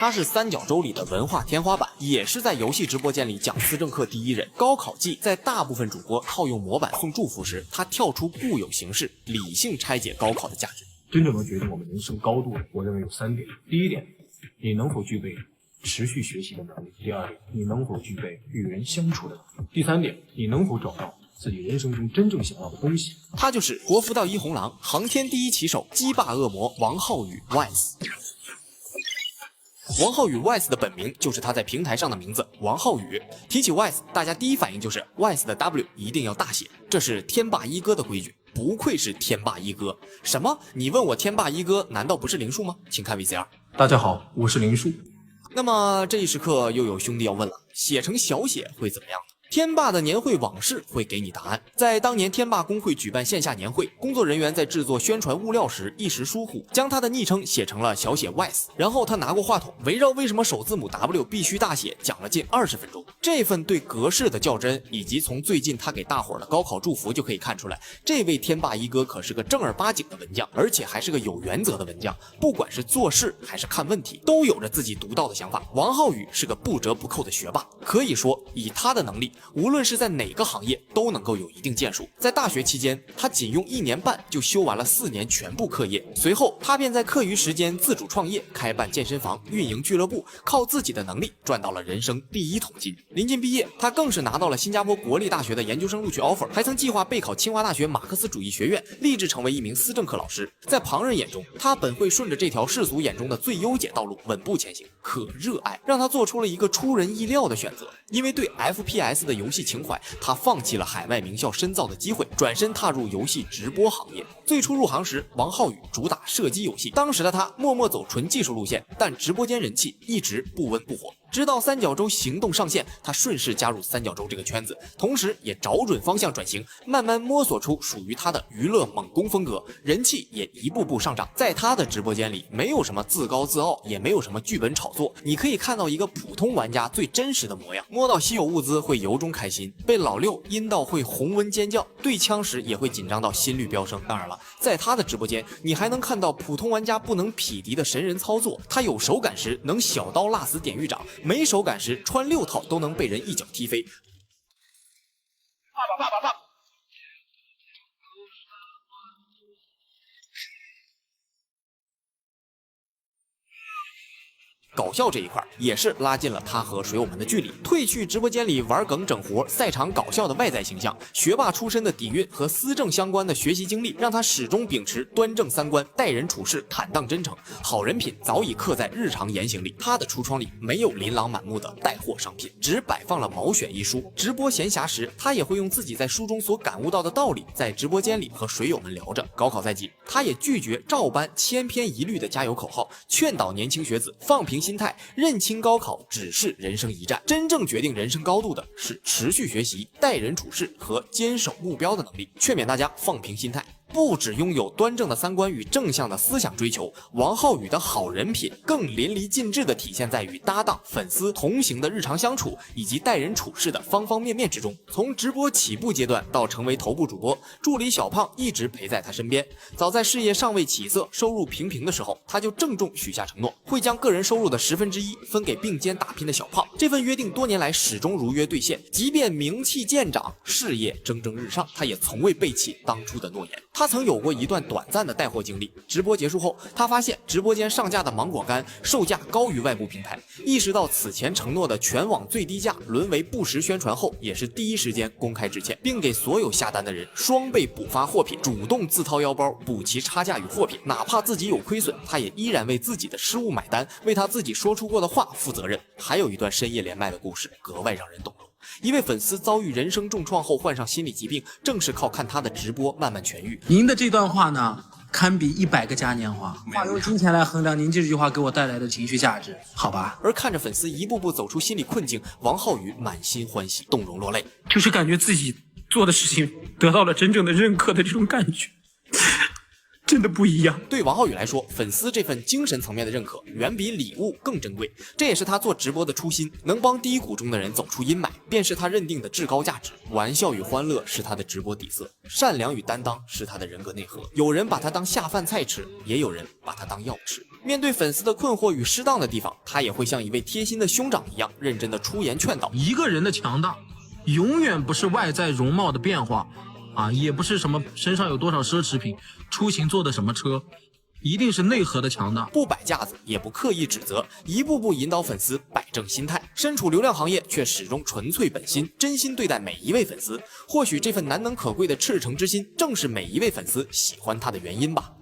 他是三角洲里的文化天花板，也是在游戏直播间里讲思政课第一人。高考季在大部分主播套用模板送祝福时，他跳出固有形式，理性拆解高考的价值。真正能决定我们人生高度的，我认为有3点。第一点，你能否具备持续学习的能力；第二点，你能否具备与人相处的能力；第三点，你能否找到自己人生中真正想要的东西。他就是国服道一红狼，航天第一棋手，击霸恶魔王浩宇 Wise。王浩宇 Wise 的本名就是他在平台上的名字王浩宇。提起 Wise， 大家第一反应就是 Wise 的 W 一定要大写，这是天霸一哥的规矩。不愧是天霸一哥。什么？你问我天霸一哥难道不是林树吗？请看 VCR。大家好，我是林树。那么这一时刻又有兄弟要问了，写成小写会怎么样呢？天霸的年会往事会给你答案。在当年天霸工会举办线下年会，工作人员在制作宣传物料时一时疏忽，将他的昵称写成了小写 Wise， 然后他拿过话筒，围绕为什么首字母 W 必须大写讲了近20分钟。这份对格式的较真，以及从最近他给大伙儿的高考祝福就可以看出来，这位天霸一哥可是个正儿八经的文将，而且还是个有原则的文将，不管是做事还是看问题，都有着自己独到的想法。王浩宇是个不折不扣的学霸，可以说以他的能力，无论是在哪个行业都能够有一定建树。在大学期间，他仅用1年半就修完了4年全部课业，随后他便在课余时间自主创业，开办健身房，运营俱乐部，靠自己的能力赚到了人生第1桶金。临近毕业，他更是拿到了新加坡国立大学的研究生录取 offer， 还曾计划备考清华大学马克思主义学院，立志成为一名思政课老师。在旁人眼中，他本会顺着这条世俗眼中的最优解道路稳步前行，可热爱让他做出了一个出人意料的选择。因为对 FPS 的游戏情怀，他放弃了海外名校深造的机会，转身踏入游戏直播行业。最初入行时，王浩宇主打射击游戏，当时的他默默走纯技术路线，但直播间人气一直不温不火。直到三角洲行动上线，他顺势加入三角洲这个圈子，同时也找准方向转型，慢慢摸索出属于他的娱乐猛攻风格，人气也一步步上涨。在他的直播间里，没有什么自高自傲，也没有什么剧本炒作，你可以看到一个普通玩家最真实的模样。摸到稀有物资会由衷开心，被老六阴到会红温尖叫，对枪时也会紧张到心率飙升。当然了，在他的直播间，你还能看到普通玩家不能匹敌的神人操作。他有手感时能小刀辣死典狱长，没手感时穿6套都能被人一脚踢飞。爸！搞笑这一块也是拉近了他和水友们的距离，褪去直播间里玩梗整活、赛场搞笑的外在形象，学霸出身的底蕴和思政相关的学习经历，让他始终秉持端正三观，待人处事坦荡真诚，好人品早已刻在日常言行里。他的橱窗里没有琳琅满目的带货商品，只摆放了毛选一书。直播闲暇时，他也会用自己在书中所感悟到的道理，在直播间里和水友们聊着。高考在即，他也拒绝照搬千篇一律的加油口号，劝导年轻学子放平心态，认清高考只是人生一站，真正决定人生高度的是持续学习、待人处事和坚守目标的能力。劝勉大家放平心态，不只拥有端正的三观与正向的思想追求，王浩宇的好人品更淋漓尽致地体现在与搭档、粉丝同行的日常相处以及待人处事的方方面面之中。从直播起步阶段到成为头部主播，助理小胖一直陪在他身边。早在事业尚未起色、收入平平的时候，他就郑重许下承诺，会将个人收入的1/10分给并肩打拼的小胖。这份约定多年来始终如约兑现，即便名气渐长，事业蒸蒸日上，他也从未背弃当初的诺言。他曾有过一段短暂的带货经历，直播结束后，他发现直播间上架的芒果干售价高于外部平台，意识到此前承诺的全网最低价沦为不实宣传后，也是第一时间公开致歉，并给所有下单的人双倍补发货品，主动自掏腰包补齐差价与货品，哪怕自己有亏损，他也依然为自己的失误买单，为他自己说出过的话负责任。还有一段深夜连麦的故事格外让人动容。一位粉丝遭遇人生重创后患上心理疾病，正是靠看他的直播慢慢痊愈。您的这段话呢，堪比100个嘉年华。话用金钱来衡量您这句话给我带来的情绪价值，好吧？而看着粉丝一步步走出心理困境，王浩宇满心欢喜，动容落泪，就是感觉自己做的事情得到了真正的认可的这种感觉。真的不一样。对王浩宇来说，粉丝这份精神层面的认可远比礼物更珍贵，这也是他做直播的初心，能帮低谷中的人走出阴霾，便是他认定的至高价值。玩笑与欢乐是他的直播底色，善良与担当是他的人格内核。有人把他当下饭菜吃，也有人把他当药吃。面对粉丝的困惑与适当的地方，他也会像一位贴心的兄长一样，认真的出言劝导。一个人的强大，永远不是外在容貌的变化啊，也不是什么身上有多少奢侈品，出行坐的什么车，一定是内核的强大。不摆架子，也不刻意指责，一步步引导粉丝摆正心态。身处流量行业，却始终纯粹本心，真心对待每一位粉丝。或许这份难能可贵的赤诚之心，正是每一位粉丝喜欢他的原因吧。